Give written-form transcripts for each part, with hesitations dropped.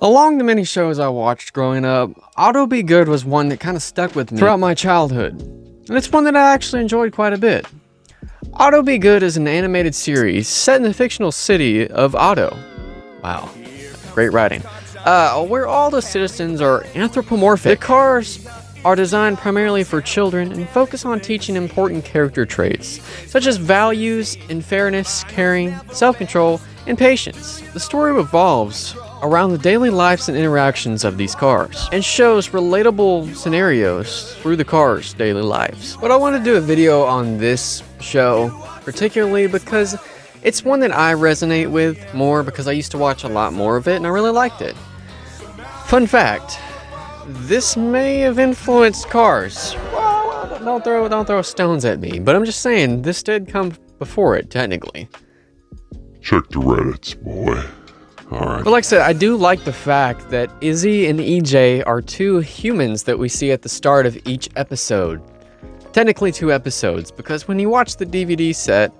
Along the many shows I watched growing up, Auto Be Good was one that kind of stuck with me throughout my childhood, and it's one that I actually enjoyed quite a bit. Auto Be Good is an animated series set in the fictional city of Auto. Wow, great writing. Where all the citizens are anthropomorphic. The cars are designed primarily for children and focus on teaching important character traits, such as values and fairness, caring, self-control, and patience. The story revolves around the daily lives and interactions of these cars, and shows relatable scenarios through the cars' daily lives. But I want to do a video on this show, particularly because it's one that I resonate with more because I used to watch a lot more of it and I really liked it. Fun fact, this may have influenced Cars. Well, don't throw stones at me, but I'm just saying, this did come before it, technically. Check the Reddits, boy. Alright. But like I said, I do like the fact that Izzy and EJ are two humans that we see at the start of each episode. Technically 2 episodes, because when you watch the DVD set,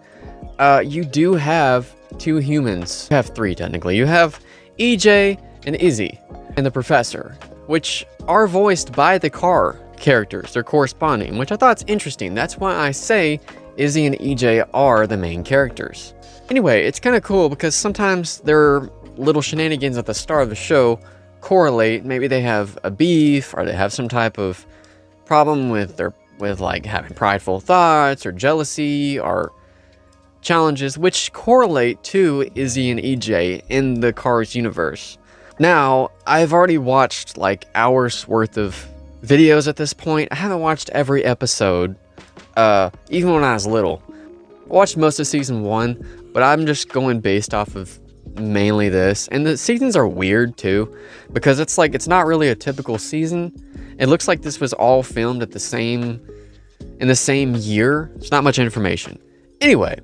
you do have 2 humans. You have 3 technically. You have EJ and Izzy and the Professor, which are voiced by the car characters. They're corresponding, which I thought is interesting. That's why I say Izzy and EJ are the main characters. Anyway, it's kind of cool because sometimes their little shenanigans at the start of the show correlate. Maybe they have a beef, or they have some type of problem with like having prideful thoughts or jealousy or challenges, which correlate to Izzy and EJ in the Cars universe. Now, I've already watched like hours worth of videos at this point. I haven't watched every episode, even when I was little. I watched most of season 1, but I'm just going based off of mainly this. And the seasons are weird too, because it's not really a typical season. It looks like this was all filmed in the same year. It's not much information. Anyway,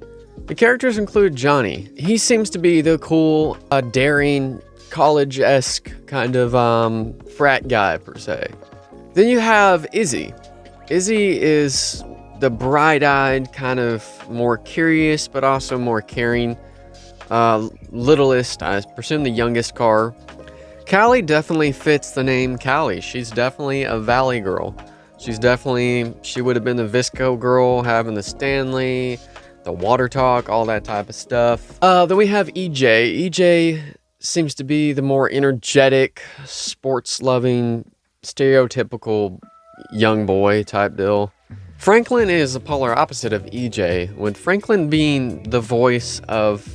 the characters include Johnny. He seems to be the cool, daring, college-esque kind of frat guy per se. Then you have Izzy. Izzy is the bright-eyed, kind of more curious, but also more caring, littlest, I presume the youngest car. Callie definitely fits the name Callie. She's definitely a Valley girl. She would have been the Visco girl, having the Stanley, the water talk, all that type of stuff. Then we have EJ. EJ seems to be the more energetic, sports-loving, stereotypical young boy type deal. Franklin is the polar opposite of EJ, with Franklin being the voice of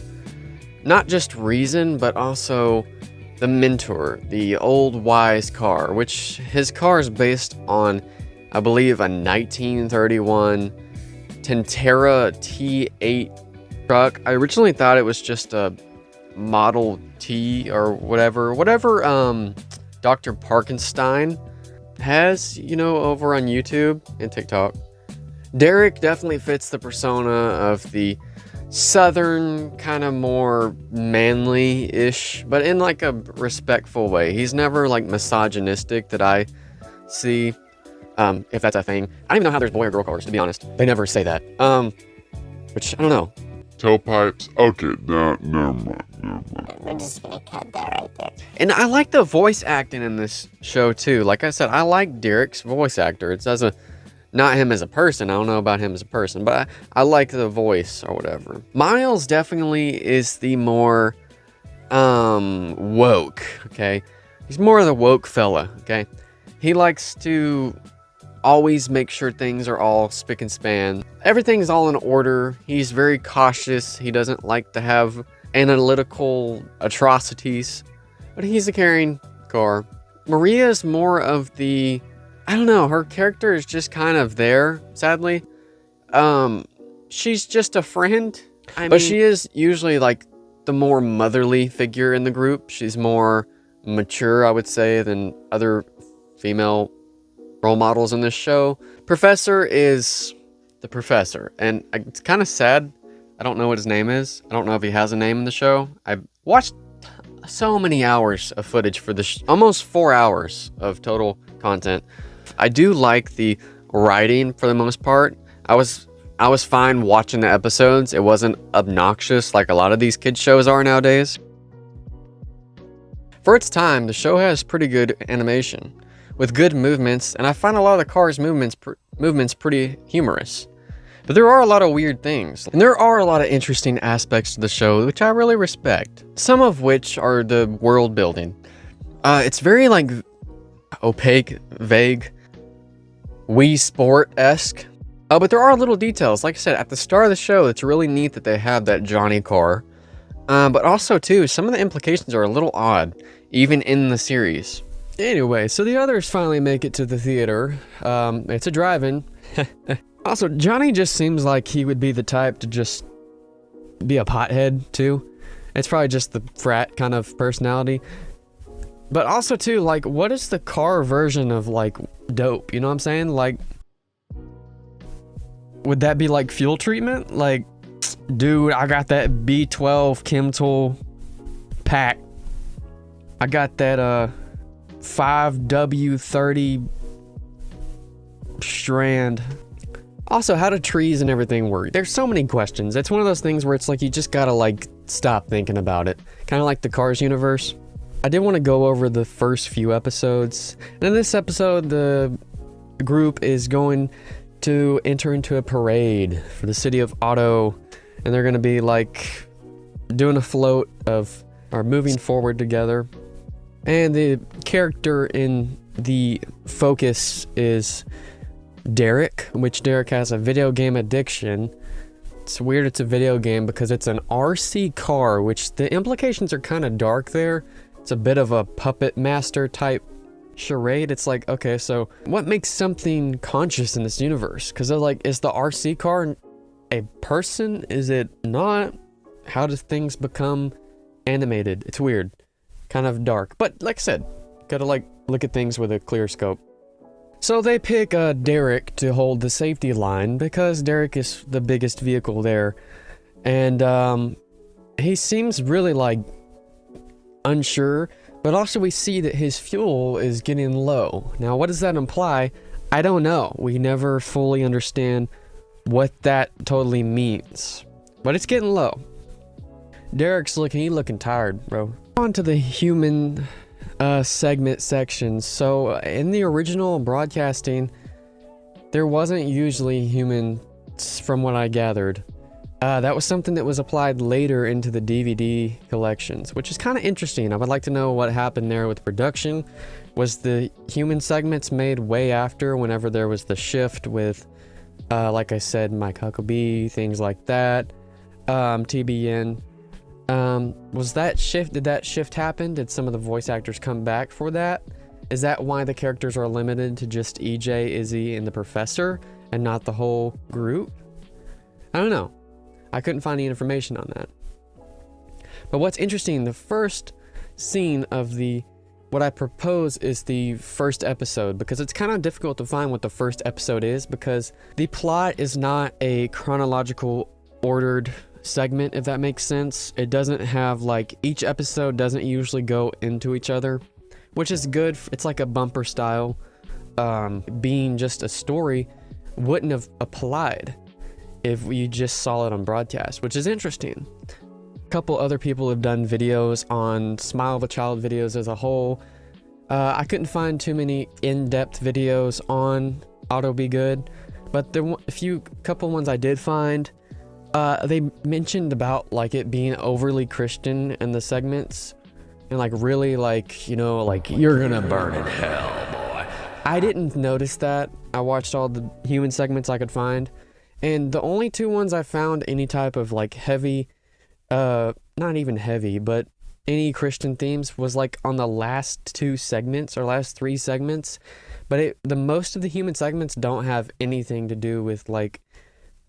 not just reason, but also the mentor, the old wise car, which his car is based on, I believe, a 1931 Tentera T8 truck. I originally thought it was just a Model T or whatever Dr. Parkenstein has, over on YouTube and TikTok. Derek definitely fits the persona of the southern, kind of more manly-ish, but in like a respectful way. He's never like misogynistic that I see, if that's a thing. I don't even know how there's boy or girl cars, to be honest. They never say that. Which, I don't know. Tailpipes? Okay, no, never mind. We're just gonna cut that right there. And I like the voice acting in this show too. Like I said, I like Derek's voice actor. It doesn't, not him as a person. I don't know about him as a person, but I like the voice or whatever. Miles definitely is the more woke, okay? He's more of the woke fella, okay? He likes to always make sure things are all spick and span. Everything's all in order. He's very cautious. He doesn't like to have analytical atrocities, but he's a caring car. Maria is more of the, I don't know, her character is just kind of there, sadly. She's just a friend, but she is usually like the more motherly figure in the group. She's more mature, I would say, than other female role models in this show. Professor is the professor, and it's kind of sad. I don't know what his name is. I don't know if he has a name in the show. I've watched so many hours of footage for this, almost 4 hours of total content. I do like the writing for the most part. I was fine watching the episodes. It wasn't obnoxious like a lot of these kids shows are nowadays. For its time, the show has pretty good animation, with good movements, and I find a lot of the cars' movements pretty humorous. But there are a lot of weird things, and there are a lot of interesting aspects to the show which I really respect. Some of which are the world building. It's very like opaque, vague, Wii Sport-esque. But there are little details. Like I said, at the start of the show, it's really neat that they have that Johnny car. But also too, some of the implications are a little odd, even in the series. Anyway, so the others finally make it to the theater. It's a drive-in. Also, Johnny just seems like he would be the type to just be a pothead, too. It's probably just the frat kind of personality. But also, too, like, what is the car version of, like, dope? You know what I'm saying? Like, would that be, like, fuel treatment? Like, dude, I got that B12 Chemtool pack. I got that, 5W30 strand. Also, how do trees and everything work? There's so many questions. It's one of those things where it's like you just gotta like stop thinking about it. Kind of like the Cars universe. I did want to go over the first few episodes. And in this episode, the group is going to enter into a parade for the city of Otto. And they're gonna be like doing a float of, or moving forward together. And the character in the focus is Derek, which Derek has a video game addiction. It's weird it's a video game because it's an RC car, which the implications are kind of dark there. It's a bit of a puppet master type charade. It's like, okay, so what makes something conscious in this universe? Because they're like, is the RC car a person? Is it not? How do things become animated? It's weird. Kind of dark. But like I said, gotta like look at things with a clear scope. So they pick Derek to hold the safety line because Derek is the biggest vehicle there. And he seems really like unsure, but also we see that his fuel is getting low. Now, what does that imply? I don't know. We never fully understand what that totally means, but it's getting low. Derek's looking tired, bro. On to the human segment sections. So in the original broadcasting, there wasn't usually humans from what I gathered. That was something that was applied later into the DVD collections, which is kind of interesting. I would like to know what happened there with production. Was the human segments made way after, whenever there was the shift with, like I said, Mike Huckabee, things like that, TBN. Was that shift, did that shift happen? Did some of the voice actors come back for that? Is that why the characters are limited to just EJ, Izzy, and the professor, and not the whole group? I don't know. I couldn't find any information on that. But what's interesting, the first scene of what I propose is the first episode, because it's kind of difficult to find what the first episode is, because the plot is not a chronological ordered segment, if that makes sense. It doesn't have like, each episode doesn't usually go into each other, which is good. It's like a bumper style. Being just a story wouldn't have applied if you just saw it on broadcast, which is interesting. A couple other people have done videos on Smile of a Child videos as a whole. I couldn't find too many in-depth videos on Otto Be Good, but there were a couple ones I did find. They mentioned about like it being overly Christian in the segments, and like really like, you know, like you're gonna burn in hell, boy. I didn't notice that. I watched all the human segments I could find, and the only two ones I found any type of like heavy, not even heavy, but any Christian themes was like on the last two segments or last three segments. But the most of the human segments don't have anything to do with like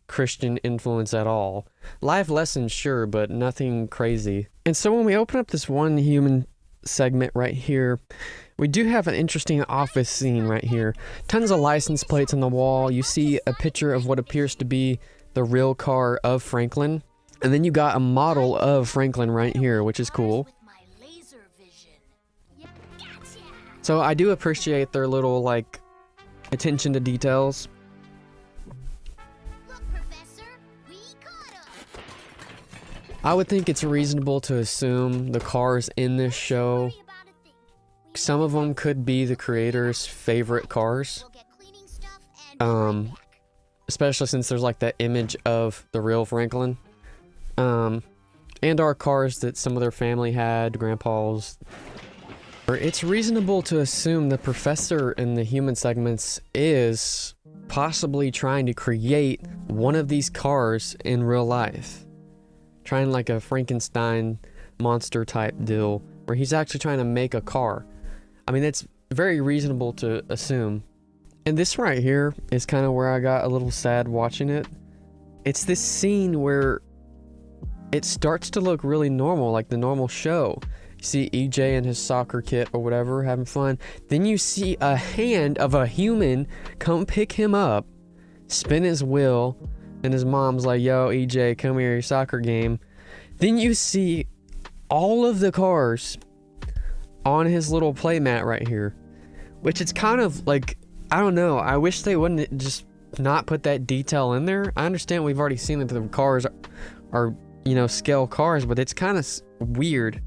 Christian influence at all. Life lessons, sure, but nothing crazy. And so when we open up this one human segment right here, we do have an interesting office scene right here. Tons of license plates on the wall. You see a picture of what appears to be the real car of Franklin. And then you got a model of Franklin right here, which is cool. So I do appreciate their little like attention to details. I would think it's reasonable to assume the cars in this show some of them could be the creator's favorite cars. Especially since there's like that image of the real Franklin. And our cars that some of their family had, grandpa's. It's reasonable to assume the professor in the human segments is possibly trying to create one of these cars in real life. Trying like a Frankenstein monster type deal where he's actually trying to make a car. I mean, it's very reasonable to assume. And this right here is kind of where I got a little sad watching it. It's this scene where it starts to look really normal, like the normal show. You see EJ in his soccer kit or whatever, having fun. Then you see a hand of a human come pick him up, spin his wheel, and his mom's like, yo, EJ, come here, your soccer game. Then you see all of the cars on his little playmat right here, which it's kind of like, I don't know, I wish they wouldn't just not put that detail in there. I understand we've already seen that the cars are, you know, scale cars, but it's kind of weird.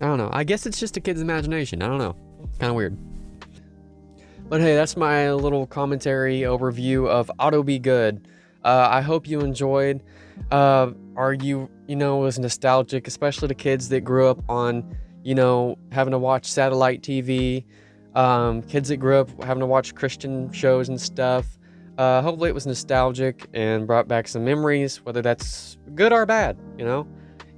I don't know. I guess it's just a kid's imagination. I don't know. Kind of weird. But hey, that's my little commentary overview of Auto Be Good. I hope you enjoyed. Was nostalgic, especially to kids that grew up on, having to watch satellite TV. Kids that grew up having to watch Christian shows and stuff. Hopefully it was nostalgic and brought back some memories, whether that's good or bad,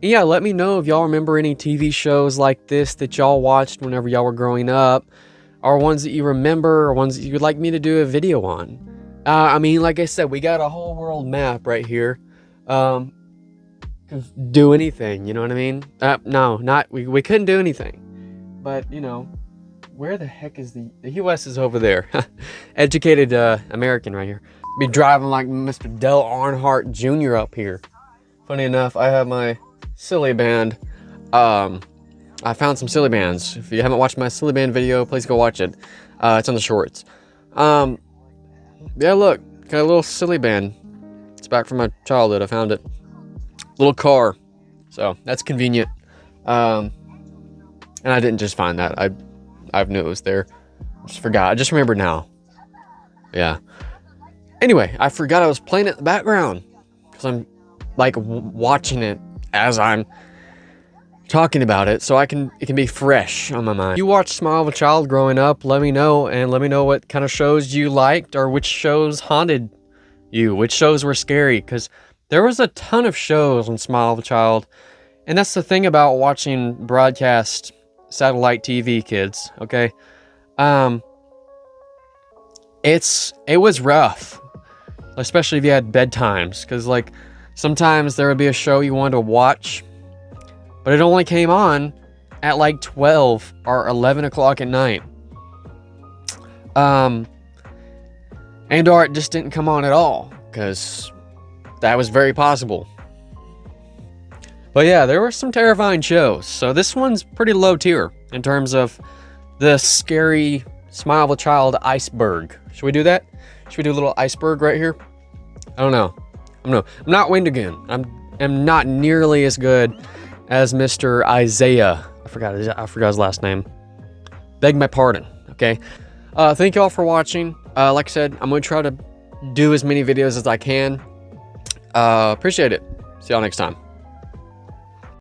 Yeah, let me know if y'all remember any TV shows like this that y'all watched whenever y'all were growing up, or ones that you remember, or ones that you would like me to do a video on. Like I said, we got a whole world map right here. Do anything, you know what I mean? We couldn't do anything. But, where the heck is the US is over there. Educated American right here. Be driving like Mr. Dale Earnhardt Jr. up here. Funny enough, I have my Silly Band. I found some Silly Bands. If you haven't watched my Silly Band video, please go watch it. It's on the shorts. Yeah, look, got a little Silly Band. It's back from my childhood. I found it. Little car. So that's convenient. And I didn't just find that. I knew it was there. I just forgot. I just remembered now. Yeah. Anyway, I forgot I was playing it in the background because I'm like watching it as I'm talking about it, so it can be fresh on my mind. You watched Smile of a Child growing up, let me know, and let me know what kind of shows you liked or which shows haunted you, which shows were scary, because there was a ton of shows on Smile of a Child, and that's the thing about watching broadcast satellite TV, kids, okay? It was rough, especially if you had bedtimes, because like sometimes there would be a show you wanted to watch, but it only came on at like 12 or 11 o'clock at night. And or it just didn't come on at all, because that was very possible. But yeah, there were some terrifying shows. So this one's pretty low tier in terms of the scary Smile of a Child iceberg. Should we do that? Should we do a little iceberg right here? I don't know. I'm not Windigan. I'm not nearly as good as Mr. Isaiah. I forgot his last name. Beg my pardon. Okay. Thank y'all for watching. Like I said, I'm gonna try to do as many videos as I can. Appreciate it. See y'all next time.